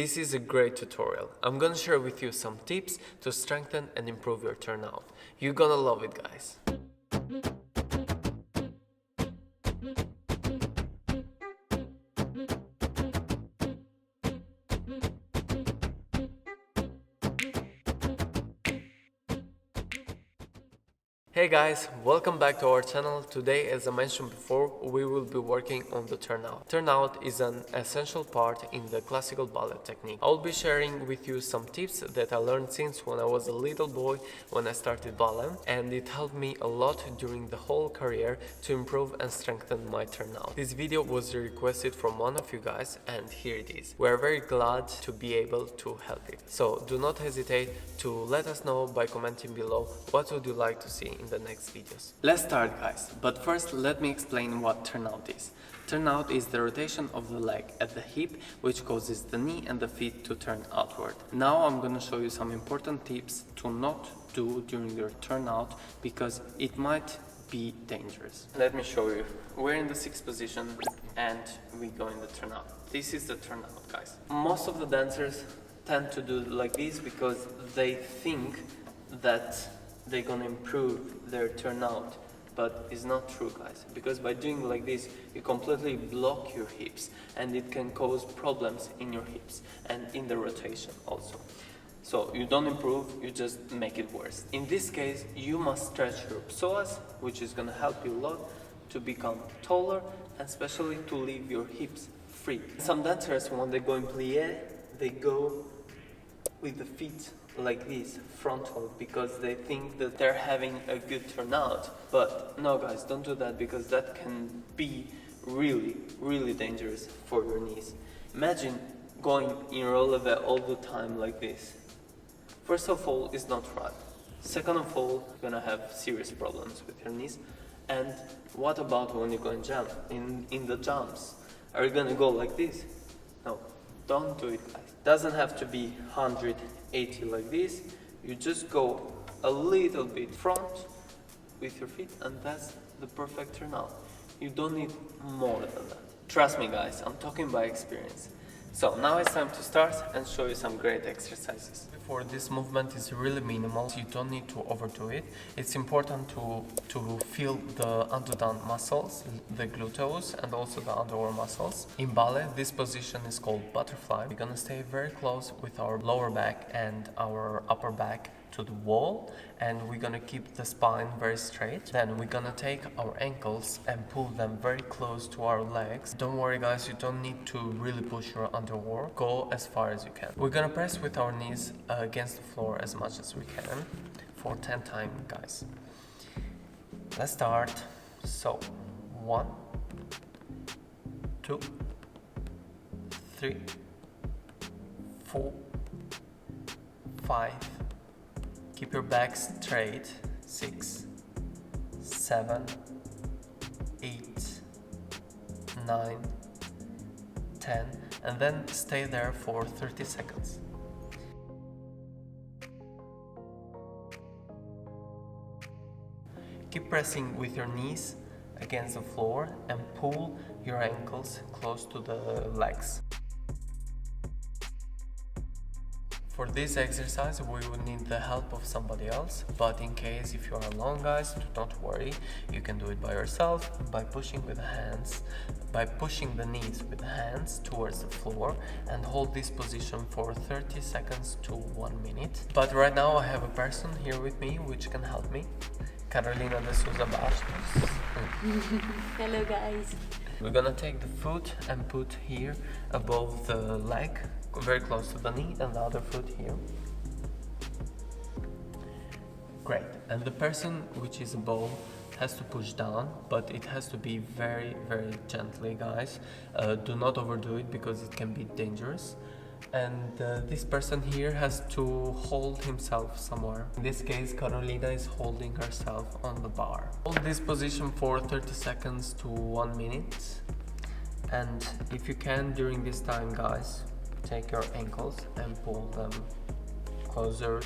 This is a great tutorial. I'm gonna share with you some tips to strengthen and improve your turnout. You're gonna love it, guys. Hey guys, welcome back to our channel. Today, as I mentioned before, we will be working on the turnout. Turnout is an essential part in the classical ballet technique. I'll be sharing with you some tips that I learned since when I was a little boy when I started ballet, and it helped me a lot during the whole career to improve and strengthen my turnout. This video was requested from one of you guys, and here it is. We're very glad to be able to help you. So do not hesitate to let us know by commenting below what would you like to see in the next videos. Let's start, guys, but first let me explain what turnout is. Turnout is the rotation of the leg at the hip, which causes the knee and the feet to turn outward. Now I'm gonna show you some important tips to not do during your turnout because it might be dangerous. Let me show you. We're in the sixth position and we go in the turnout. This is the turnout, guys. Most of the dancers tend to do like this because they think that they're gonna improve their turnout, but it's not true, guys, because by doing like this you completely block your hips and it can cause problems in your hips and in the rotation also. So you don't improve, you just make it worse. In this case you must stretch your psoas, which is gonna help you a lot to become taller and especially to leave your hips free. Some dancers, when they go in plie, they go with the feet like this, frontal, because they think that they're having a good turnout. But no, guys, don't do that because that can be really dangerous for your knees. Imagine going in releve all the time like this. First of all, it's not right. Second of all, you're gonna have serious problems with your knees. And what about when you go and jump? In the jumps, are you gonna go like this? No, don't do it, guys. Doesn't have to be 180 like this. You just go a little bit front with your feet and that's the perfect turnout. You don't need more than that. Trust me, guys, I'm talking by experience. So now it's time to start and show you some great exercises. Before, this movement is really minimal, you don't need to overdo it. It's important to feel the underdone muscles, the gluteus and also the underarm muscles. In ballet, this position is called butterfly. We're gonna stay very close with our lower back and our upper back to the wall, and we're gonna keep the spine very straight. Then we're gonna take our ankles and pull them very close to our legs. Don't worry, guys, you don't need to really push your underarm. Go as far as you can. We're gonna press with our knees against the floor as much as we can for 10 times, guys. Let's start. So 1, 2, 3, 4, 5. Keep your back straight. 6, 7, 8, 9, 10, and then stay there for 30 seconds. Keep pressing with your knees against the floor and pull your ankles close to the legs. For this exercise, we will need the help of somebody else, but in case if you are alone, guys, don't worry, you can do it by yourself by pushing with the hands, by pushing the knees with the hands towards the floor and hold this position for 30 seconds to 1 minute. But right now I have a person here with me which can help me, Carolina de Souza Bastos. Hello, guys. We're gonna take the foot and put here above the leg, very close to the knee, and the other foot here. Great. And the person which is above has to push down, but it has to be very gently, guys. Do not overdo it because it can be dangerous. And this person here has to hold himself somewhere. In this case, Carolina is holding herself on the bar. Hold this position for 30 seconds to 1 minute. And if you can, during this time, guys, take your ankles and pull them closer.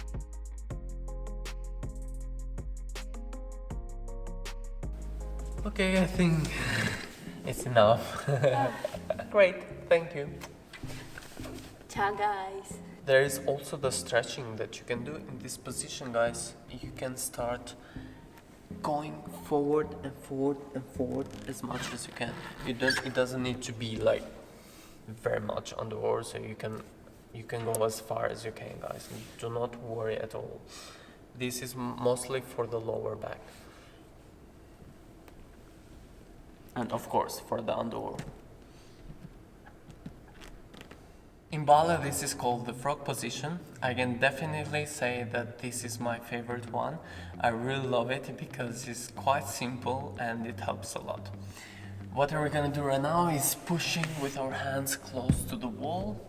Okay, I think it's enough. Great, thank you. Ciao guys. There is also the stretching that you can do in this position, guys. You can start going forward and forward and forward as much as you can. It doesn't need to be like very much underwater, so you can go as far as you can, guys. Do not worry at all. This is mostly for the lower back. And of course for the underwater. In ballet, this is called the frog position. I can definitely say that this is my favorite one. I really love it because it's quite simple and it helps a lot. What we're gonna do right now is pushing with our hands close to the wall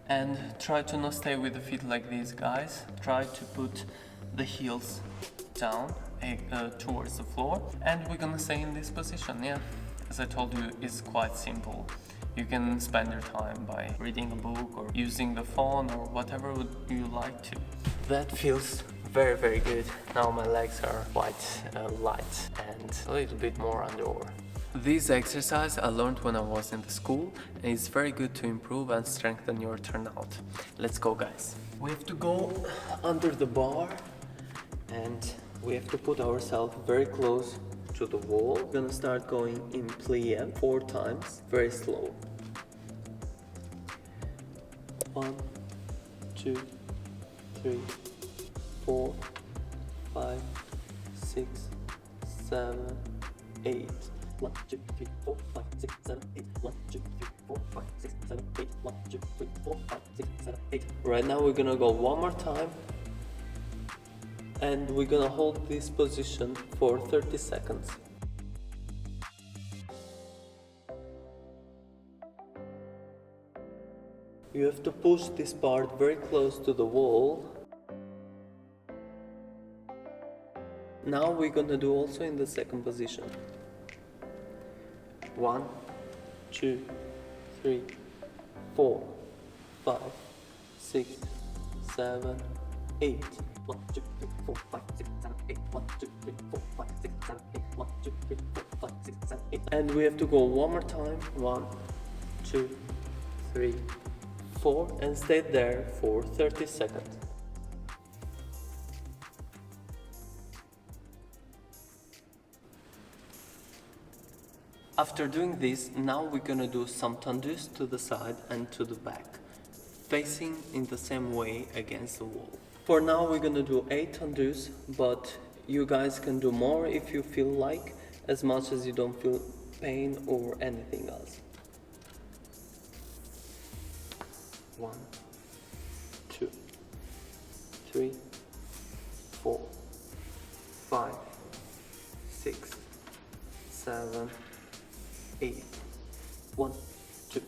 and try to not stay with the feet like this, guys. Try to put the heels down towards the floor, and we're gonna stay in this position. Yeah, as I told you, it's quite simple. You can spend your time by reading a book or using the phone or whatever you like to. That feels very, very good. Now my legs are quite light and a little bit more underwater. This exercise I learned when I was in the school and it's very good to improve and strengthen your turnout. Let's go, guys. We have to go under the bar and we have to put ourselves very close to the wall. We're gonna start going in plie 4 times, very slow. 1, 2, 3, 4, 5, 6, 7, 8. 1, 2, 3, 4, 5, 6, 7, 8. 1, 2, 3, 4, 5, 6, 7, 8. 1, 2, 3, 4, 5, 6, 7, 8. Right now we're gonna go one more time. And we're gonna hold this position for 30 seconds. You have to push this part very close to the wall. Now we're gonna do also in the second position. 1, 2, 3, 4, 5, 6, 7, 8. 1, 2, 3, 4, 5, 6, 7, 8. 1, 2, 3, 4, 5, 6, 7, 8. 1, 2, 3, 4, 5, 6, 7, 8. And we have to go one more time. 1, 2, 3, 4, and stay there for 30 seconds. After doing this, now we're gonna do some tendus to the side and to the back, facing in the same way against the wall. For now we're gonna do 8 tendus, but you guys can do more if you feel like, as much as you don't feel pain or anything else. 1, 2, 3, 4, 5, 6, 7, 8. 1, 2,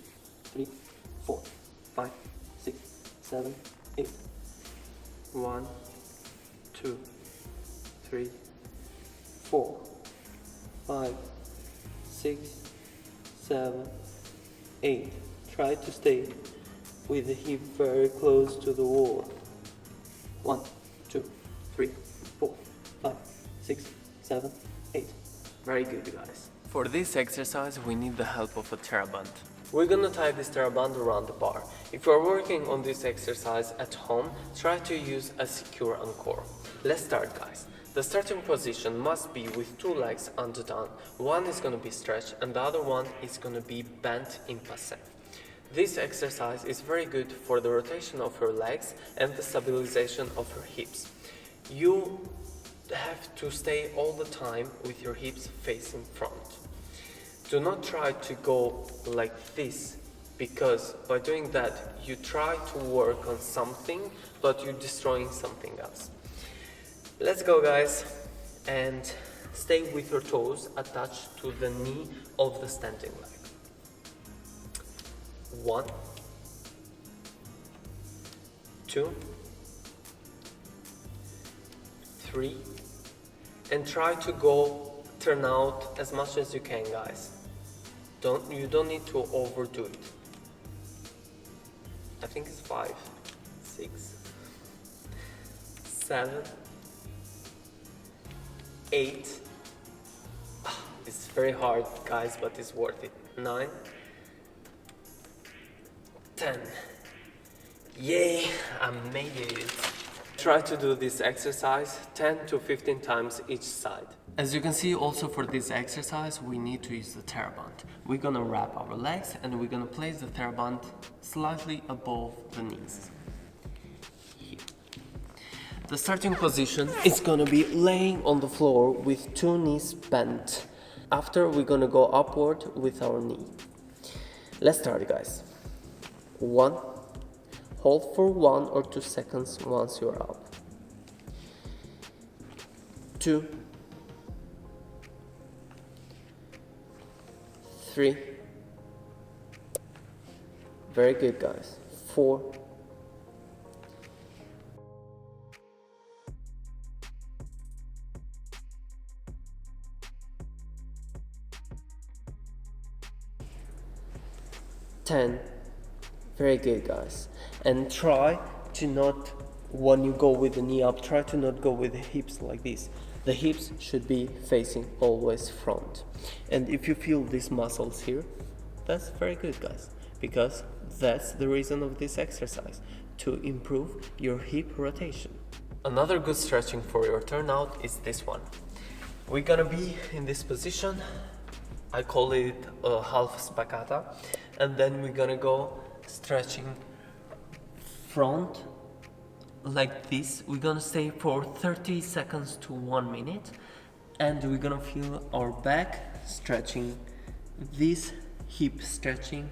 3, 4, 5, 6, 7, 8. 1, 2, 3, 4, 5, 6, 7, 8. Try to stay with the hip very close to the wall. 1, 2, 3, 4, 5, 6, 7, 8. Very good, guys. For this exercise, we need the help of a TheraBand. We're gonna tie this TheraBand around the bar. If you're working on this exercise at home, try to use a secure anchor. Let's start, guys. The starting position must be with 2 legs underdone. One is gonna be stretched and the other one is gonna be bent in passé. This exercise is very good for the rotation of your legs and the stabilization of your hips. You have to stay all the time with your hips facing front. Do not try to go like this, because by doing that you try to work on something but you're destroying something else. Let's go, guys, and stay with your toes attached to the knee of the standing leg. 1, 2, 3, and try to go turn out as much as you can, guys. You don't need to overdo it. I think it's 5, 6, 7, 8. It's very hard, guys, but it's worth it. 9, 10, Yay, I made it. Try to do this exercise 10 to 15 times each side. As you can see, also for this exercise we need to use the TheraBand. We're gonna wrap our legs and we're gonna place the TheraBand slightly above the knees. Here. The starting position is gonna be laying on the floor with 2 knees bent. After, we're gonna go upward with our knee. Let's start, guys. 1. Hold for 1 or 2 seconds once you're up. 2. 3. Very good, guys. 4. 10. Very good, guys. And try to not, when you go with the knee up, try to not go with the hips like this. The hips should be facing always front. And if you feel these muscles here, that's very good, guys, because that's the reason of this exercise, to improve your hip rotation. Another good stretching for your turnout is this one. We're gonna be in this position. I call it a half spacata, and then we're gonna go stretching front like this. We're gonna stay for 30 seconds to 1 minute, and we're gonna feel our back stretching, this hip stretching,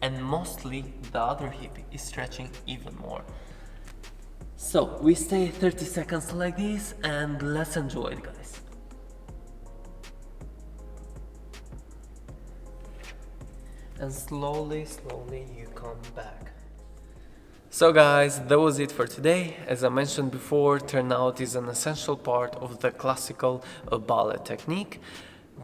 and mostly the other hip is stretching even more. So we stay 30 seconds like this, and let's enjoy it, guys. And slowly you come back. So guys, that was it for today. As I mentioned before, turnout is an essential part of the classical ballet technique.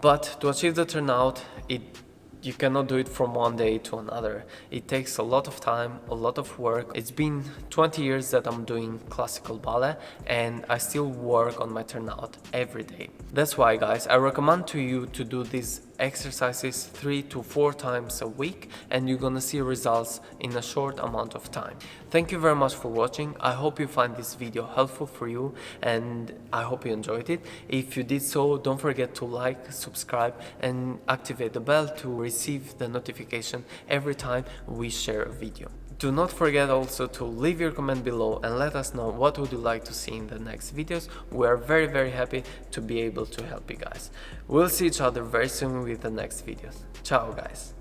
But to achieve the turnout, you cannot do it from one day to another. It takes a lot of time, a lot of work. It's been 20 years that I'm doing classical ballet, and I still work on my turnout every day. That's why, guys, I recommend to you to do these exercises 3 to 4 times a week, and you're gonna see results in a short amount of time. Thank you very much for watching. I hope you find this video helpful for you, and I hope you enjoyed it. If you did so, don't forget to like, subscribe, and activate the bell to receive the notification every time we share a video. Do not forget also to leave your comment below and let us know what would you like to see in the next videos. We are very happy to be able to help you guys. We'll see each other very soon with the next videos. Ciao, guys.